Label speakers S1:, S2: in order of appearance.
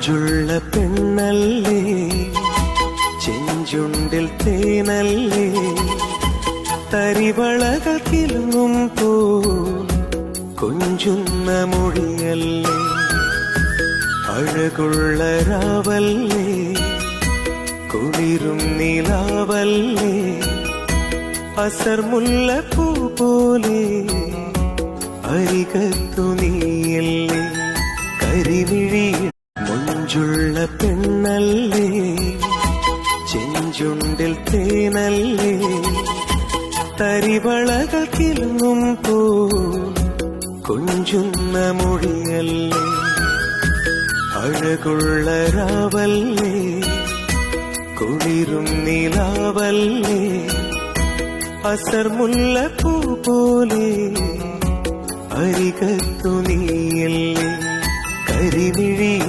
S1: മൊഞ്ചുള്ള പെണ്ണല്ലേ, ചെഞ്ചുണ്ടിൽ തേനല്ലേ, തരിവളകൾ കിലുങ്ങും പോ കൊഞ്ചുന്ന മൊഴിയല്ലേ, അഴകുള്ള രാവല്ലേ, കുളിരും നിലാവല്ലേ, അസർമുല്ലപ്പൂ പോലെ അരികത്തു നീയല്ലേ, കരിമിഴി. മൊഞ്ചുള്ള പെണ്ണല്ലേ, ചെഞ്ചുണ്ടിൽ തേനല്ലേ, തരിവളകൾ കിലുങ്ങും പോ കൊഞ്ചുന്ന മൊഴിയല്ലേ, അഴകുള്ള രാവല്ലേ, കുളിരും നിലാവല്ലേ, അസർമുല്ലപ്പൂ പോലെ അരികത്തു നീയല്ലേ.